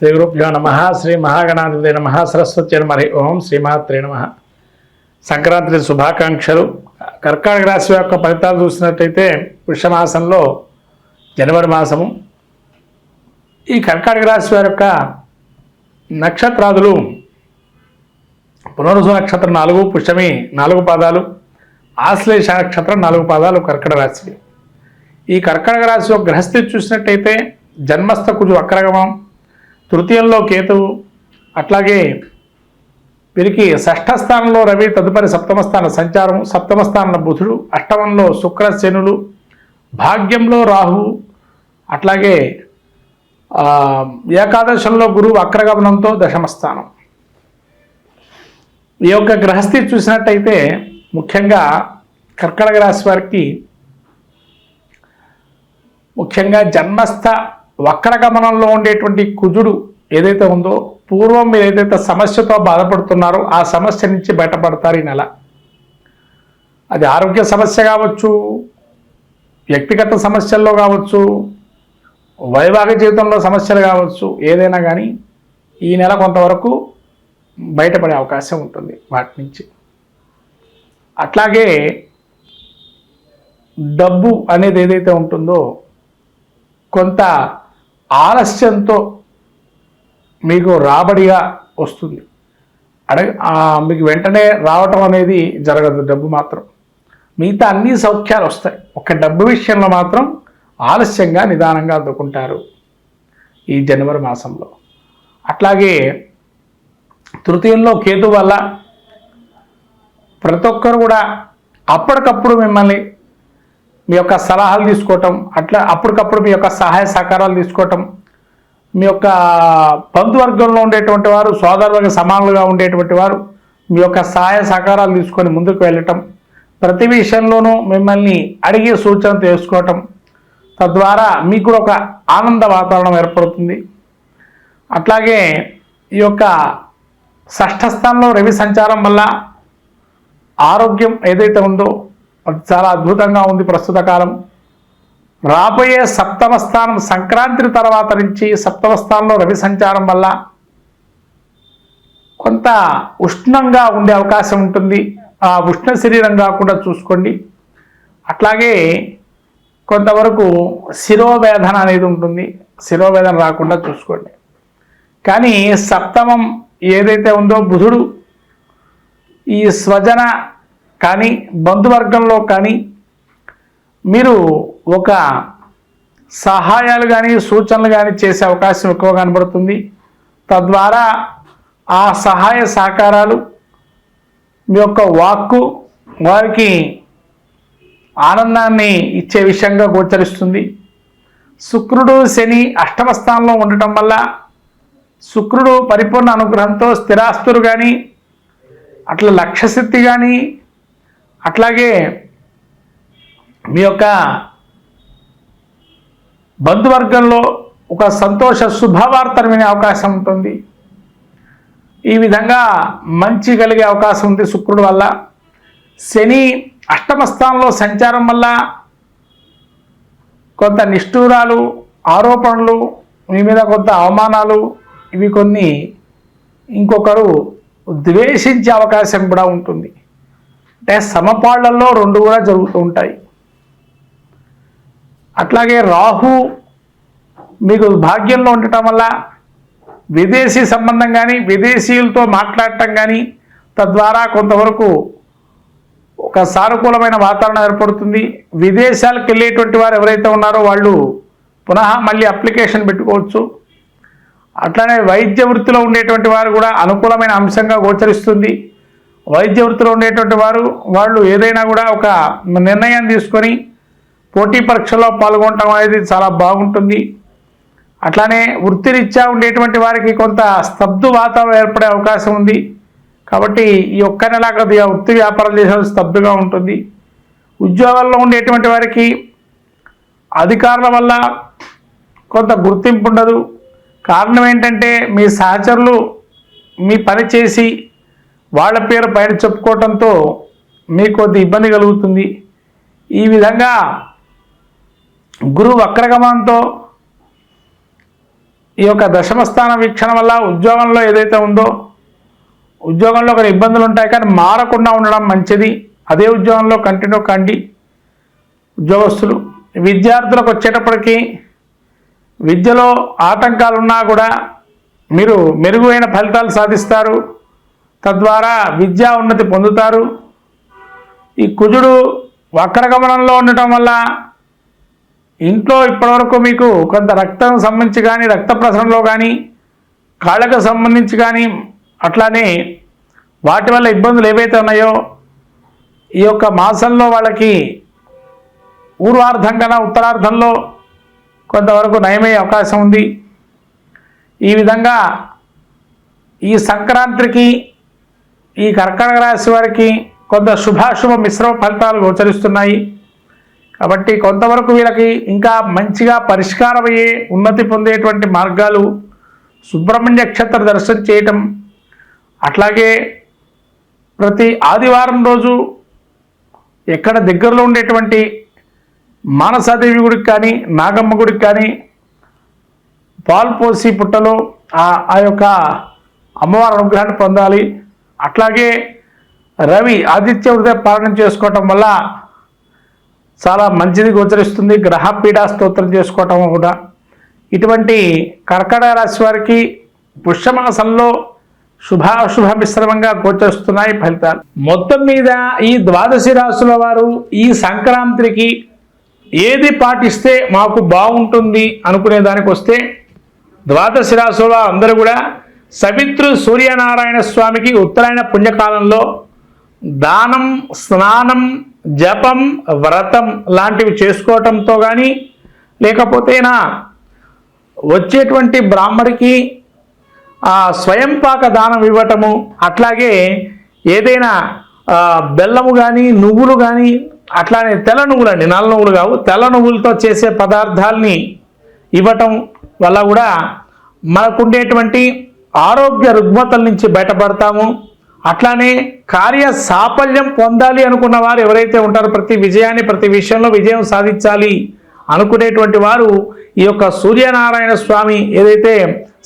శ్రీ గురుభ్యో నమ. శ్రీ మహాగణాధిపతి నమ. సరస్వతి నమ. ఓం శ్రీమాత్రే నమ. సంక్రాంతి శుభాకాంక్షలు. కర్కాటక రాశి యొక్క ఫలితాలు చూసినట్లయితే పుష్యమాసంలో జనవరి మాసము. ఈ కర్కాటక రాశి వారి యొక్క నక్షత్రాదులు పునరుసు నక్షత్రం 4, పుష్యమి 4 పాదాలు, ఆశ్లేష నక్షత్రం 4 పాదాలు కర్కాటక రాశి. ఈ కర్కాటక రాశి యొక్క గ్రహస్థితి చూసినట్టయితే జన్మస్థ కుజు వక్రగమనం, తృతీయంలో కేతువు, అట్లాగే వీరికి షష్ఠ స్థానంలో రవి, తదుపరి సప్తమ స్థాన సంచారం, సప్తమ స్థానంలో బుధుడు, అష్టమంలో శుక్ర శనులు, భాగ్యంలో రాహువు, అట్లాగే ఏకాదశంలో గురువు వక్రగమనంతో దశమ స్థానం. ఈ యొక్క గ్రహస్థితి చూసినట్టయితే ముఖ్యంగా కర్కాటక రాశి వారికి ముఖ్యంగా జన్మస్థ వక్రగమనంలో ఉండేటువంటి కుజుడు ఏదైతే ఉందో, పూర్వం మీరు ఏదైతే సమస్యతో బాధపడుతున్నారో ఆ సమస్య నుంచి బయటపడతారు ఈ నెల. అది ఆరోగ్య సమస్య కావచ్చు, వ్యక్తిగత సమస్యల్లో కావచ్చు, వైవాహిక జీవితంలో సమస్యలు కావచ్చు, ఏదైనా కానీ ఈ నెల కొంతవరకు బయటపడే అవకాశం ఉంటుంది వాటి నుంచి. అట్లాగే డబ్బు అనేది ఏదైతే ఉంటుందో కొంత ఆలస్యంతో మీకు రాబడిగా వస్తుంది. మీకు వెంటనే రావటం అనేది జరగదు. డబ్బు మాత్రం మిగతా అన్ని సౌఖ్యాలు వస్తాయి. ఒక డబ్బు విషయంలో మాత్రం ఆలస్యంగా నిదానంగా అందుకుంటారు ఈ జనవరి మాసంలో. అట్లాగే తృతీయంలో కేతు వల్ల ప్రతి ఒక్కరు కూడా అప్పటికప్పుడు మిమ్మల్ని మీ యొక్క సలహాలు తీసుకోవటం, అట్లా అప్పటికప్పుడు మీ యొక్క సహాయ సహకారాలు తీసుకోవటం, మీ యొక్క బంధువర్గంలో ఉండేటువంటి వారు, సోదరులకు సమానులుగా ఉండేటువంటి వారు మీ యొక్క సహాయ సహకారాలు తీసుకొని ముందుకు వెళ్ళటం, ప్రతి విషయంలోనూ మిమ్మల్ని అడిగే సూచన తెలుసుకోవటం, తద్వారా మీకు కూడా ఒక ఆనంద వాతావరణం ఏర్పడుతుంది. అట్లాగే ఈ యొక్క షష్ఠ స్థానంలో రవి సంచారం వల్ల ఆరోగ్యం ఏదైతే ఉందో అది చాలా అద్భుతంగా ఉంది ప్రస్తుత కాలం. రాబోయే సప్తమ స్థానం సంక్రాంతి తర్వాత నుంచి సప్తమ స్థానంలో రవి సంచారం వల్ల కొంత ఉష్ణంగా ఉండే అవకాశం ఉంటుంది. ఆ ఉష్ణ శరీరం కాకుండా చూసుకోండి. అట్లాగే కొంతవరకు శిరోవేదన అనేది ఉంటుంది, శిరోవేదన రాకుండా చూసుకోండి. కానీ సప్తమం ఏదైతే ఉందో బుధుడు ఈ స్వజన కానీ బంధువర్గంలో కానీ మీరు ఒక సహాయాలు కానీ సూచనలు కానీ చేసే అవకాశం ఎక్కువ కనబడుతుంది. తద్వారా ఆ సహాయ సహకారాలు మీ యొక్క వాక్కు వారికి ఆనందాన్ని ఇచ్చే విషయంగా గోచరిస్తుంది. శుక్రుడు శని అష్టమ స్థానంలో ఉండటం వల్ల శుక్రుడు పరిపూర్ణ అనుగ్రహంతో స్థిరాస్తులు కానీ అట్లా లక్ష్యశక్తి కానీ అట్లాగే మీ యొక్క బంధువర్గంలో ఒక సంతోష శుభవార్తను వినే అవకాశం ఉంటుంది. ఈ విధంగా మంచి కలిగే అవకాశం ఉంది శుక్రుడు వల్ల. శని అష్టమ స్థానంలో సంచారం వల్ల కొంత నిష్ఠూరాలు, ఆరోపణలు, మీ మీద కొంత అవమానాలు, ఇవి కొన్ని ఇంకొకరు ద్వేషించే అవకాశం కూడా ఉంటుంది. అంటే సమపాళ్లలో 2 కూడా జరుగుతూ ఉంటాయి. అట్లాగే రాహు మీకు భాగ్యంలో ఉండటం వల్ల విదేశీ సంబంధం కానీ విదేశీయులతో మాట్లాడటం కానీ తద్వారా కొంతవరకు ఒక సానుకూలమైన వాతావరణం ఏర్పడుతుంది. విదేశాలకు వెళ్ళేటువంటి వారు ఎవరైతే ఉన్నారో వాళ్ళు పునః మళ్ళీ అప్లికేషన్ పెట్టుకోవచ్చు. అట్లానే వైద్య వృత్తిలో ఉండేటువంటి వారు కూడా అనుకూలమైన అంశంగా గోచరిస్తుంది. వైద్య వృత్తిలో ఉండేటువంటి వాళ్ళు ఏదైనా కూడా ఒక నిర్ణయం తీసుకొని పోటీ పరీక్షల్లో పాల్గొనడం అనేది చాలా బాగుంటుంది. అట్లానే వృత్తిరీత్యా ఉండేటువంటి వారికి కొంత స్తబ్దు వాతావరణం ఏర్పడే అవకాశం ఉంది. కాబట్టి ఈ ఒక్క నెల కొద్దిగా వృత్తి వ్యాపారం చేసే స్తబ్దుగా ఉంటుంది. ఉద్యోగాల్లో ఉండేటువంటి వారికి అధికారుల వల్ల కొంత గుర్తింపు ఉండదు. కారణం ఏంటంటే మీ సహచరులు మీ పని చేసి వాళ్ళ పేరు పైన చెప్పుకోవడంతో మీకు కొద్ది ఇబ్బంది కలుగుతుంది. ఈ విధంగా గురువు వక్రగమనంతో ఈ యొక్క దశమస్థాన వీక్షణ వల్ల ఉద్యోగంలో ఏదైతే ఉందో ఉద్యోగంలో కొన్ని ఇబ్బందులు ఉంటాయి, కానీ మారకుండా ఉండడం మంచిది. అదే ఉద్యోగంలో కంటిన్యూ కండి ఉద్యోగస్తులు. విద్యార్థులకు వచ్చేటప్పటికి విద్యలో ఆటంకాలు ఉన్నా కూడా మీరు మెరుగైన ఫలితాలు సాధిస్తారు, తద్వారా విద్యా ఉన్నతి పొందుతారు. ఈ కుజుడు వక్రగమనంలో ఉండటం వల్ల ఇంట్లో ఇప్పటివరకు మీకు కొంత రక్తం సంబంధించి కానీ రక్త ప్రసరణలో కానీ కాళ్ళకు సంబంధించి కానీ అట్లానే వాటి వల్ల ఇబ్బందులు ఏవైతే ఉన్నాయో ఈ యొక్క మాసంలో వాళ్ళకి పూర్వార్ధం కన్నా ఉత్తరార్ధంలో కొంతవరకు నయమయ్యే అవకాశం ఉంది. ఈ విధంగా ఈ సంక్రాంతికి ఈ కర్కాటక రాశి వారికి కొంత శుభాశుభ మిశ్రమ ఫలితాలు గోచరిస్తున్నాయి. కాబట్టి కొంతవరకు వీళ్ళకి ఇంకా మంచిగా పరిష్కారమయ్యే ఉన్నతి పొందేటువంటి మార్గాలు సుబ్రహ్మణ్య క్షేత్ర దర్శనం చేయటం, అట్లాగే ప్రతి ఆదివారం రోజు ఎక్కడ దగ్గరలో ఉండేటువంటి మానసాదేవి గుడికి కానీ నాగమ్మ గుడికి కానీ పాలు పోసి పుట్టలో ఆ యొక్క అమ్మవారి అనుగ్రహాన్ని పొందాలి. అట్లాగే రవి ఆదిత్య హృదయ పాలన చేసుకోవటం వల్ల చాలా మంచిది గోచరిస్తుంది. గ్రహ పీడా స్తోత్రం చేసుకోవటం కూడా. ఇటువంటి కర్కాటక రాశి వారికి పుష్యమాసంలో శుభాశుభ మిశ్రమంగా గోచరిస్తున్నాయి ఫలితాలు. మొత్తం మీద ఈ ద్వాదశి రాశుల వారు ఈ సంక్రాంతికి ఏది పాటిస్తే మాకు బాగుంటుంది అనుకునే దానికి వస్తే ద్వాదశి రాశుల అందరూ కూడా సవిత్రు సూర్యనారాయణ స్వామికి ఉత్తరాయణ పుణ్యకాలంలో దానం, స్నానం, జపం, వ్రతం లాంటివి చేసుకోవటంతో కానీ లేకపోతేనా వచ్చేటువంటి బ్రాహ్మడికి స్వయం పాక దానం ఇవ్వటము, అట్లాగే ఏదైనా బెల్లము కానీ నువ్వులు కానీ అట్లానే తెల్ల నువ్వులండి, నల్ల నువ్వులు కావు, తెల్ల నువ్వులతో చేసే పదార్థాలని ఇవ్వటం వల్ల కూడా మనకుండేటువంటి ఆరోగ్య రుగ్మతల నుంచి బయటపడతాము. అట్లానే కార్య సాఫల్యం పొందాలి అనుకున్న వారు ఎవరైతే ఉంటారో ప్రతి విజయాన్ని ప్రతి విషయంలో విజయం సాధించాలి అనుకునేటువంటి వారు ఈ యొక్క సూర్యనారాయణ స్వామి ఏదైతే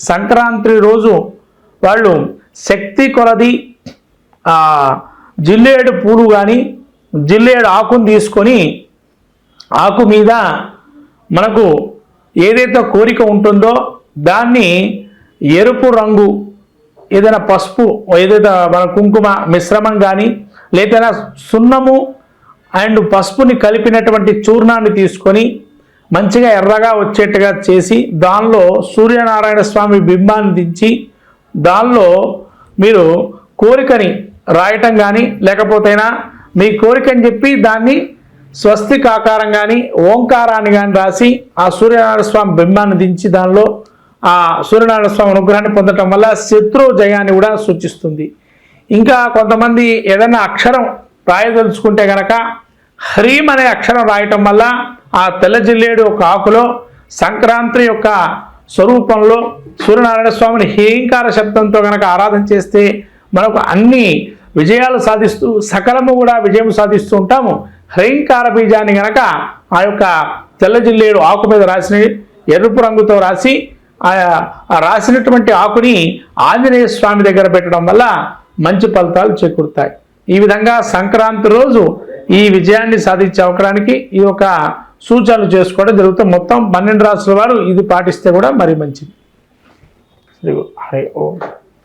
సంక్రాంతి రోజు వాళ్ళు శక్తి కొలది జిల్లేడు పూలు కానీ జిల్లేడు ఆకును తీసుకొని ఆకు మీద మనకు ఏదైతే కోరిక ఉంటుందో దాన్ని ఎరుపు రంగు ఏదైనా పసుపు ఏదైతే మన కుంకుమ మిశ్రమం కానీ లేదా సున్నము అండ్ పసుపుని కలిపినటువంటి చూర్ణాన్ని తీసుకొని మంచిగా ఎర్రగా వచ్చేట్టుగా చేసి దానిలో సూర్యనారాయణ స్వామి బింబాన్ని దించి దానిలో మీరు కోరికని రాయటం కానీ లేకపోతేనా మీ కోరికని చెప్పి దాన్ని స్వస్తిక్ ఆకారం కానీ ఓంకారాన్ని కానీ రాసి ఆ సూర్యనారాయణ స్వామి బింబాన్ని దించి దానిలో ఆ సూర్యనారాయణ స్వామి అనుగ్రహాన్ని పొందటం వల్ల శత్రు జయాన్ని కూడా సూచిస్తుంది. ఇంకా కొంతమంది ఏదైనా అక్షరం రాయదలుచుకుంటే కనుక హ్రీం అనే అక్షరం రాయటం వల్ల ఆ తెల్ల జిల్లేడు ఒక ఆకులో సంక్రాంతి యొక్క స్వరూపంలో సూర్యనారాయణ స్వామిని హేంకార శబ్దంతో కనుక ఆరాధన చేస్తే మనకు అన్ని విజయాలు సాధిస్తూ సకలము కూడా విజయం సాధిస్తూ ఉంటాము. హ్రీంకార బీజాన్ని కనుక ఆ యొక్క తెల్ల జిల్లేడు ఆకు మీద రాసిన ఎరుపు రంగుతో రాసి ఆ రాసినటువంటి ఆకుని ఆంజనేయ స్వామి దగ్గర పెట్టడం వల్ల మంచి ఫలితాలు చేకూరుతాయి. ఈ విధంగా సంక్రాంతి రోజు ఈ విజయాన్ని సాధించే అవకాశానికి ఈ యొక్క సూచనలు చేసుకోవడం జరుగుతుంది. మొత్తం 12 రాసుల వారు ఇది పాటిస్తే కూడా మరి మంచిది. హరి ఓం.